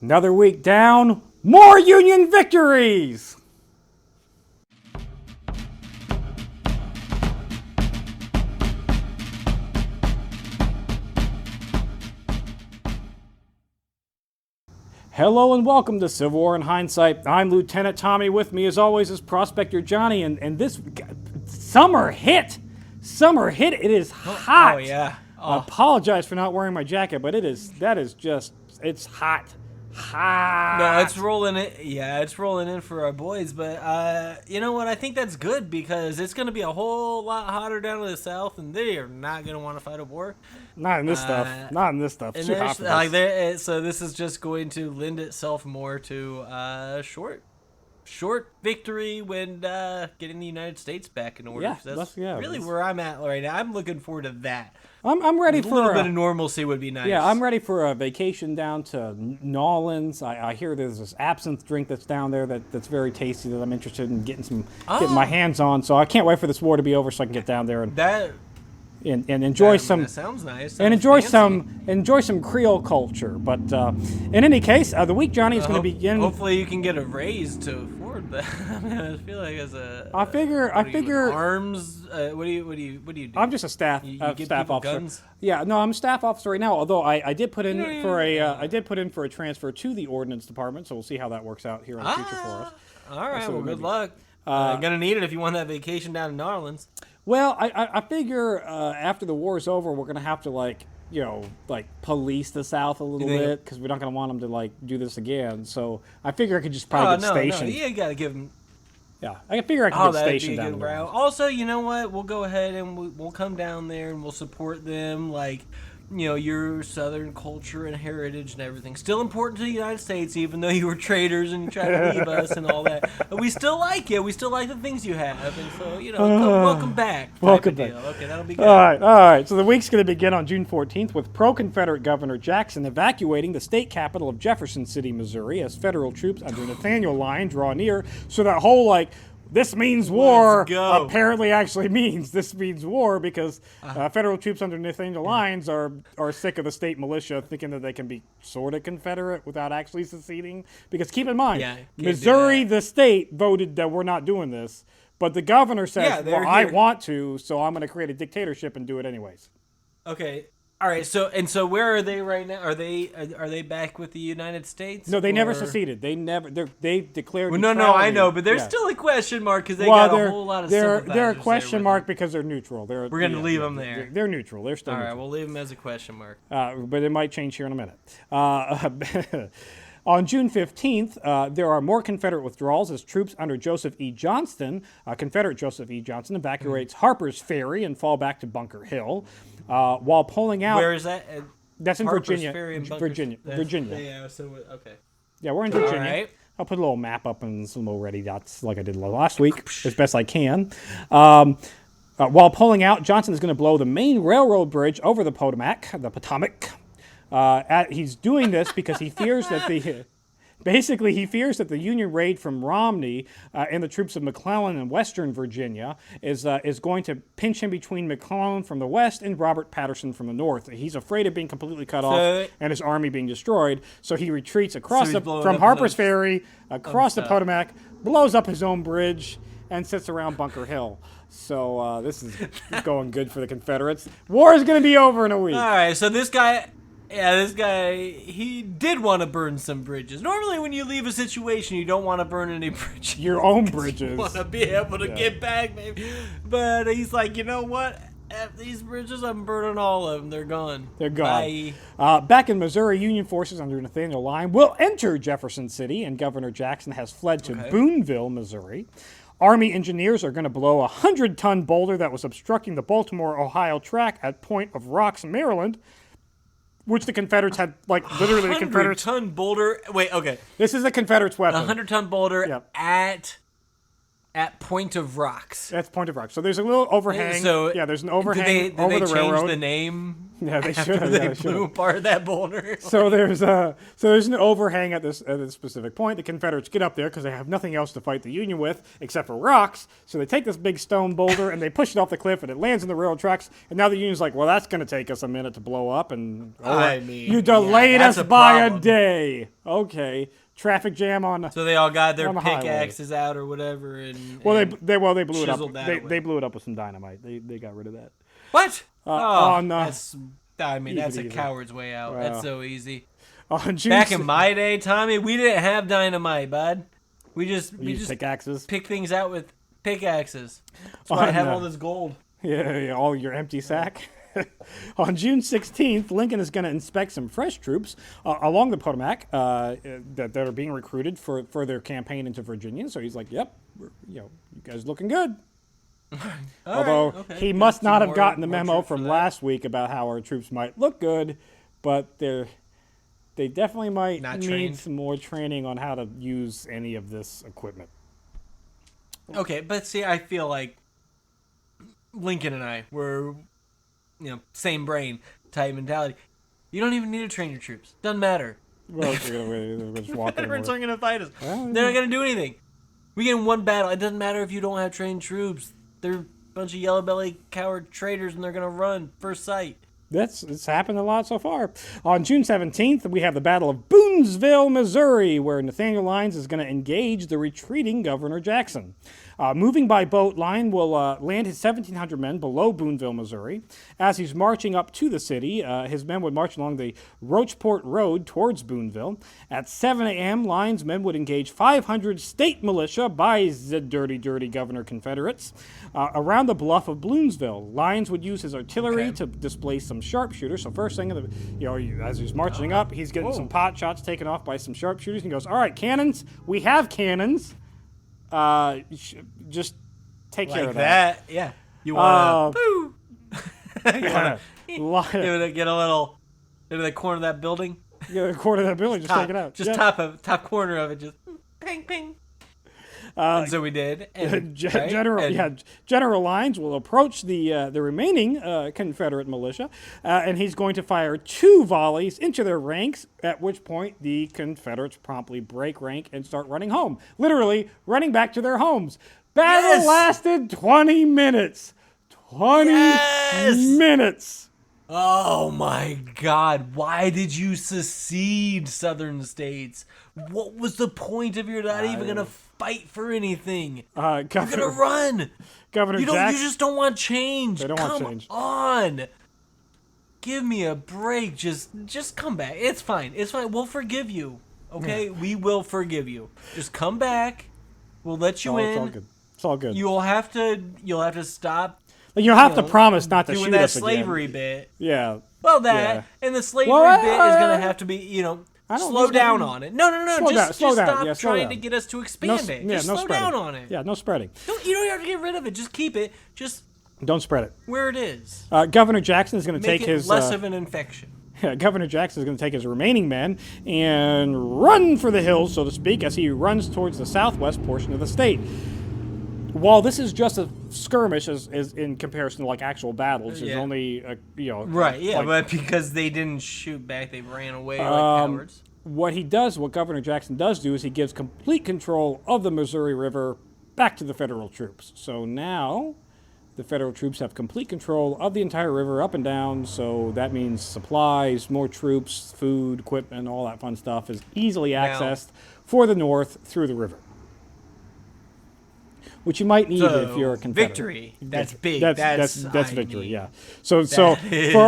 Another week down, more Union victories! Hello and welcome to Civil War in Hindsight. I'm Lieutenant Tommy. With me, as always, is Prospector Johnny. And this summer hit. Summer hit. It is hot. Oh yeah. I apologize for not wearing my jacket, but it's hot. Hot. No, it's rolling in. Yeah, it's rolling in for our boys. But you know what? I think that's good because it's going to be a whole lot hotter down in the south, and they are not going to want to fight a war. Not in this stuff. Not in this stuff. It's too hot for this. So this is just going to lend itself more to short victory when getting the United States back in order. Yeah, that's really where I'm at right now. I'm looking forward to that. I'm ready for a little bit of normalcy would be nice. Yeah, I'm ready for a vacation down to New Orleans. I hear there's this absinthe drink that's down there that's very tasty that I'm interested in getting my hands on. So I can't wait for this war to be over so I can get down there and enjoy some. That sounds nice. And enjoy some Creole culture. But in any case, the week Johnny is going to begin. Hopefully, you can get a raise to afford that. I mean, I feel like as a. I figure arms. What do you do? I'm just a staff staff officer. Guns? Yeah, no, I'm a staff officer right now. Although I did put in for a transfer to the Ordnance Department, so we'll see how that works out here in the future for us. All right, well, good luck. Gonna need it if you want that vacation down in New Orleans. Well, I figure after the war is over, we're gonna have to police the South a little bit because we're not gonna want them to do this again. So I figure I could just probably get stationed. No, you gotta give them. Yeah, I figure I can get stationed down there. Also, you know what? We'll go ahead and we'll come down there and we'll support them. Your Southern culture and heritage and everything. Still important to the United States, even though you were traitors and you tried to leave us and all that. But we still like you. We still like the things you have. And so, welcome back. Welcome back. Okay, that'll be good. All right. So the week's going to begin on June 14th with pro-Confederate Governor Jackson evacuating the state capital of Jefferson City, Missouri, as federal troops under Nathaniel Lyon draw near. So that whole, this means war apparently actually means this means war because federal troops under Nathaniel Lyons are sick of the state militia thinking that they can be sort of Confederate without actually seceding. Because keep in mind, Missouri, the state, voted that we're not doing this. But the governor says, I want to, so I'm going to create a dictatorship and do it anyways. Okay. All right, so where are they right now? Are they back with the United States? No, they never seceded. They declared. Well, no, I know, but there's still a question mark because they got a whole lot of sympathizers. They're a question mark because they're neutral. We're going to leave them there. They're neutral. They're still neutral. All right, we'll leave them as a question mark. But it might change here in a minute. On June 15th, there are more Confederate withdrawals as troops under Joseph E. Johnston, Confederate Joseph E. Johnston, evacuates Harper's Ferry and fall back to Bunker Hill. While pulling out... Where is that? That's in Harper's Virginia. Ferry and Virginia. Yeah, okay. Yeah, we're in Virginia. All right. I'll put a little map up and some little ready dots like I did last week as best I can. While pulling out, Johnson is going to blow the main railroad bridge over the Potomac. He's doing this because he fears that he fears that the Union raid from Romney and the troops of McClellan in western Virginia is going to pinch him between McClellan from the west and Robert Patterson from the north. He's afraid of being completely cut off and his army being destroyed, so he retreats from Harper's Ferry across the Potomac, blows up his own bridge, and sits around Bunker Hill. So this is going good for the Confederates. War is going to be over in a week. All right, so this guy, he did want to burn some bridges. Normally when you leave a situation, you don't want to burn any bridges. Your own bridges. You want to be able to get back, maybe. But he's like, you know what? These bridges, I'm burning all of them. They're gone. They're gone. Bye. Back in Missouri, Union forces under Nathaniel Lyon will enter Jefferson City, and Governor Jackson has fled to Boonville, Missouri. Army engineers are going to blow a 100-ton boulder that was obstructing the Baltimore-Ohio track at Point of Rocks, Maryland, which the Confederates had, literally the Confederates... 100-ton boulder... Wait, okay. This is the Confederates' weapon. A 100-ton boulder at Point of Rocks. That's Point of Rocks. So there's a little overhang. So there's an overhang did they over the railroad. Change the name? Yeah, they should after have. they Yeah, they should blew have. apart that boulder. So there's an overhang at this specific point. The Confederates get up there because they have nothing else to fight the Union with except for rocks. So they take this big stone boulder and they push it off the cliff, and it lands in the railroad tracks. And now the Union's like, well, that's going to take us a minute to blow up, and I mean, you delayed that's us a by a problem. day. Okay, traffic jam on. So they all got their on the highway. pickaxes out or whatever, and Well, and they blew it up. chiseled that They away. blew it up with some dynamite. They got rid of that. What? That's that's a easy. coward's way out. Wow. That's so easy. On June Back in my day, Tommy, we didn't have dynamite, bud. We just pickaxes. pick things out with pickaxes. That's why I have all this gold. Yeah, all your empty sack. On June 16th, Lincoln is going to inspect some fresh troops along the Potomac that are being recruited for their campaign into Virginia. So he's like, "Yep, you guys looking good." Although he must not have gotten the memo from last week about how our troops might look good, but they definitely might need some more training on how to use any of this equipment. Okay, but see, I feel like Lincoln and I were, same brain type mentality. You don't even need to train your troops. Doesn't matter. Well, we're just walking. Veterans aren't going to fight us. Well, They're not going to do anything. We get in one battle. It doesn't matter if you don't have trained troops. They're a bunch of yellow belly coward traitors, and they're going to run first sight. It's happened a lot so far. On June 17th, we have the Battle of Boonville, Missouri, where Nathaniel Lyons is going to engage the retreating Governor Jackson. Moving by boat, Lyon will land his 1,700 men below Boonville, Missouri. As he's marching up to the city, his men would march along the Rocheport Road towards Boonville. At 7 a.m., Lyon's men would engage 500 state militia by the dirty, dirty Governor Confederates around the bluff of Boonville. Lyons would use his artillery to displace some sharpshooters. So first thing, as he's marching up, he's getting some pot shots taken off by some sharpshooters. And he goes, "All right, cannons, we have cannons. Just take care of that." Yeah. You want to boo? Yeah. Get a little into the corner of that building. Yeah, the corner of that building, just take it out. Just top corner of it, just ping ping. And so we did. And, General Lyons will approach the remaining Confederate militia, and he's going to fire 2 volleys into their ranks, at which point the Confederates promptly break rank and start running home. Literally, running back to their homes. Battle lasted 20 minutes. 20 minutes. Oh my God! Why did you secede, Southern states? What was the point of you're not even gonna fight for anything? You're gonna run. Governor You just don't want change. They don't want change. Come on. Give me a break. Just come back. It's fine. It's fine. We'll forgive you. Okay? We will forgive you. Just come back. We'll let you in. It's all good. It's all good. You'll have to stop. You'll have to promise not to doing shoot that us again. slavery bit. Yeah. Well, and the slavery bit is going to have to be, slow down on it. No. Just stop trying to get us to expand it. Just slow down on it. Yeah, no spreading. You don't have to get rid of it. Just keep it. Just don't spread it. Where it is. Governor Jackson is going to Make take it his less of an infection. Governor Jackson is going to take his remaining men and run for the hills, so to speak, as he runs towards the southwest portion of the state. While this is just a skirmish, as in comparison to like actual battles, there's only but because they didn't shoot back, they ran away like cowards. What Governor Jackson does do is he gives complete control of the Missouri River back to the federal troops. So now the federal troops have complete control of the entire river up and down. So that means supplies, more troops, food, equipment, all that fun stuff is easily accessed for the North through the river. Which you might need if you're a Confederate. Victory. That's big. That's victory. Yeah. So for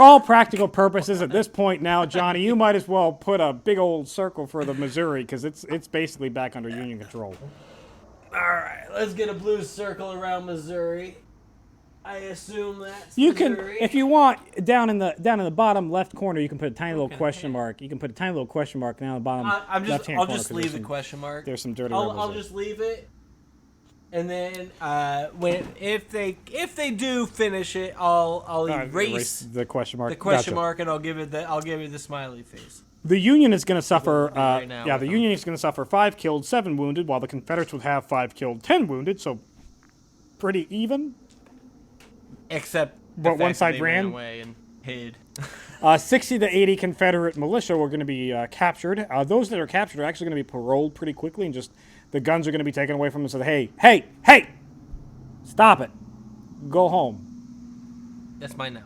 all practical purposes at this point now, Johnny, you might as well put a big old circle for the Missouri because it's basically back under Union control. All right, let's get a blue circle around Missouri. I assume that's you Missouri. can, if you want, down in the bottom left corner, you can put a tiny little question mark. You can put a tiny little question mark down the bottom left-hand corner. I'll just leave the question mark. There's some dirty. I'll just leave it. And then if they do finish it, I'll erase the question mark. The question mark, and I'll give it the smiley face. The Union is going to suffer. The Union is going to suffer 5 killed, 7 wounded, while the Confederates would have 5 killed, 10 wounded. So pretty even. Except but one side ran ran away and hid. 60 to 80 Confederate militia were going to be captured. Those that are captured are actually going to be paroled pretty quickly, and just the guns are going to be taken away from them. So, hey, stop it. Go home. That's mine now.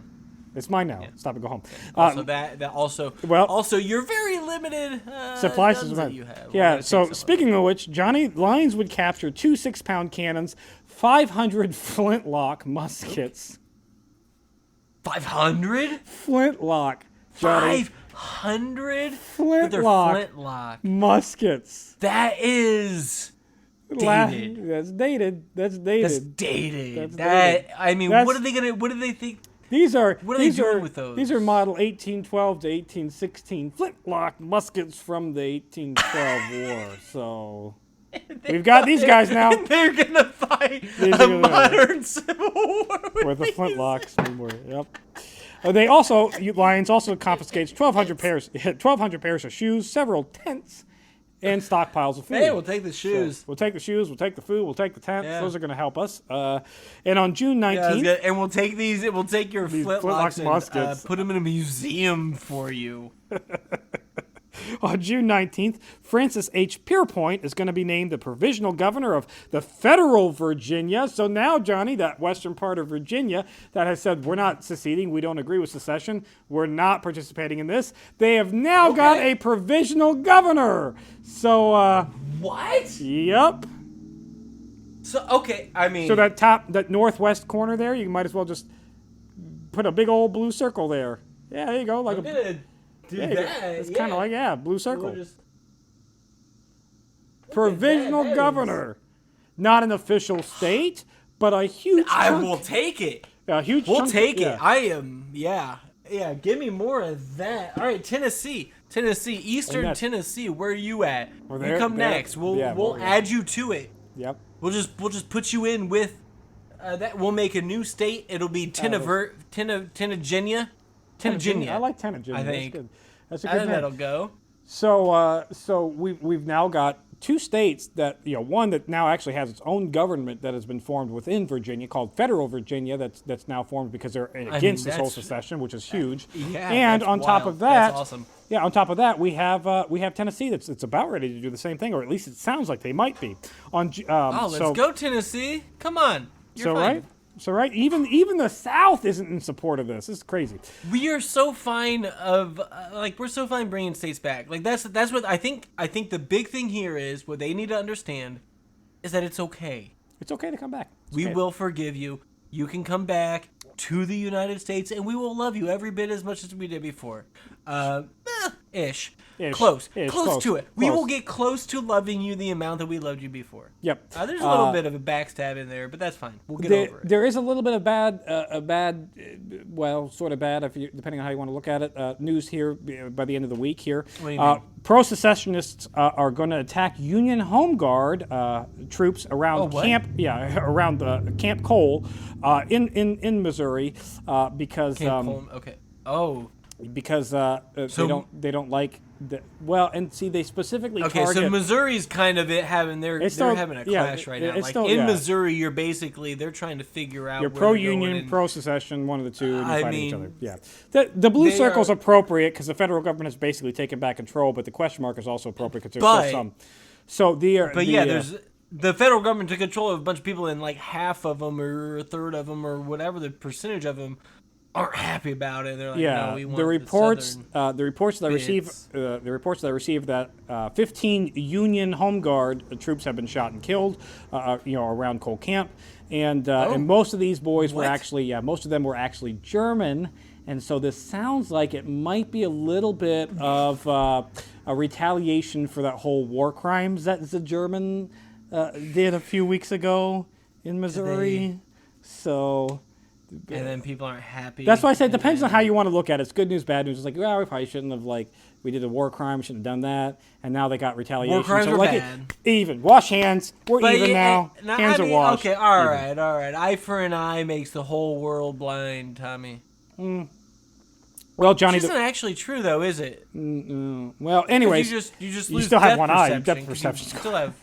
It's mine now. Stop it. Go home. Also, also, you're very limited supplies guns that you have. Yeah. So speaking of which, Johnny, Lions would capture 2 6-pound cannons, 500 flintlock muskets. 500? Flintlock. Johnny. 500 flintlock muskets. That is dated. That's dated. That's dated. What are they gonna? What do they think? These are what are they doing with those? These are model 1812 to 1816 flintlock muskets from the 1812 war. So we've got these guys now. They're gonna fight a modern civil war with the flintlocks. Yep. Lions also confiscates 1,200 pairs of shoes, several tents, and stockpiles of food. Hey, we'll take the shoes. So we'll take the shoes. We'll take the food. We'll take the tents. Yeah. Those are going to help us. And on June 19th, and we'll take these. We'll take your flintlocks and muskets. Put them in a museum for you. On June 19th, Francis H. Pierpont is going to be named the provisional governor of the federal Virginia. So now, Johnny, that western part of Virginia that has said, we're not seceding, we don't agree with secession, we're not participating in this, they have now got a provisional governor. So, what? Yep. So, So that northwest corner there, you might as well just put a big old blue circle there. Yeah, there you go. Like it's kind of like, blue circle. Provisional governor. Not an official state, but a huge chunk. I will take it. A huge We'll chunk. take it. I am, yeah. Give me more of that. All right, Tennessee, Eastern Tennessee. Where are you at? You come next. We'll add you to it. Yep. We'll just put you in with that. We'll make a new state. It'll be Tennagenia. I like Tennagenia. I think that's a good name. That'll go. So we've now got 2 states that, one that now actually has its own government that has been formed within Virginia called Federal Virginia. That's now formed because they're against this whole secession, which is huge. And on top of that, that's awesome. Yeah, on top of that, we have Tennessee that's about ready to do the same thing, or at least it sounds like they might be. Let's go Tennessee! Come on, you're fine. Right, even the South isn't in support of this. This is crazy. We are so fine of we're so fine bringing states back. Like that's what I think. I think the big thing here is what they need to understand is that it's okay. It's okay to come back. We will forgive you. You can come back to the United States, and we will love you every bit as much as we did before. Ish. Close to it. We will get close to loving you the amount that we loved you before. Yep. There's a little bit of a backstab in there, but that's fine. We'll get over it. There is a little bit of sort of bad, depending on how you want to look at it. News here by the end of the week here. What do you mean? Pro-secessionists are going to attack Union Home Guard troops around Camp Cole in Missouri because Camp Cole. Okay. Oh. Because they don't like they specifically target. So Missouri's kind of they're having a clash right now. In Missouri, they're trying to figure out. You're pro-union, pro-secession, one of the two, and you're fighting each other. Yeah, the blue circle's appropriate because the federal government has basically taken back control, but the question mark is also appropriate because there's still some. So there's the federal government took control of a bunch of people, and like half of them or a third of them or whatever the percentage of them aren't happy about it. They're like, no, we want the reports that I received that 15 Union Home Guard troops have been shot and killed, around Cole Camp, and most of these boys were most of them were actually German, and so this sounds like it might be a little bit of a retaliation for that whole war crimes that the German did a few weeks ago in Missouri. And then people aren't happy. That's why I said it depends on how you want to look at it. It's good news, bad news. It's like, we probably shouldn't have, we did a war crime, we shouldn't have done that, and now they got retaliation. War crimes are bad. Even. Wash hands. We're even now. Hands are washed. Okay, all right. Eye for an eye makes the whole world blind, Tommy. Well, Johnny, which isn't actually true, though, is it? Well, anyways, you still have one eye. Depth perception. You still have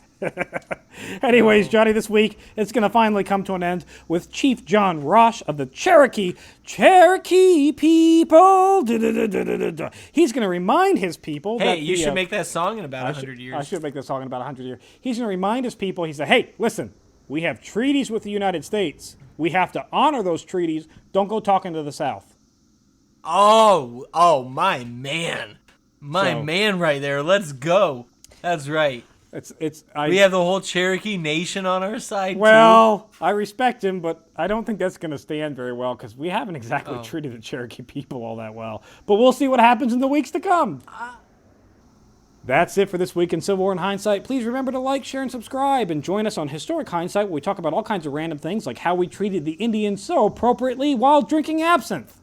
Anyways, Johnny, this week it's going to finally come to an end with Chief John Rosh of the Cherokee people. He's going to remind his people. Hey, you should make that song in about 100 years. I should make that song in about 100 years. He's going to remind his people. He said, "Hey, listen, we have treaties with the United States. We have to honor those treaties. Don't go talking to the South." Oh, my man. My man right there. Let's go. That's right. We have the whole Cherokee Nation on our side, well, too. I respect him, but I don't think that's going to stand very well because we haven't exactly treated the Cherokee people all that well. But we'll see what happens in the weeks to come. That's it for this week in Civil War in Hindsight. Please remember to like, share, and subscribe, and join us on Historic Hindsight, where we talk about all kinds of random things like how we treated the Indians so appropriately while drinking absinthe.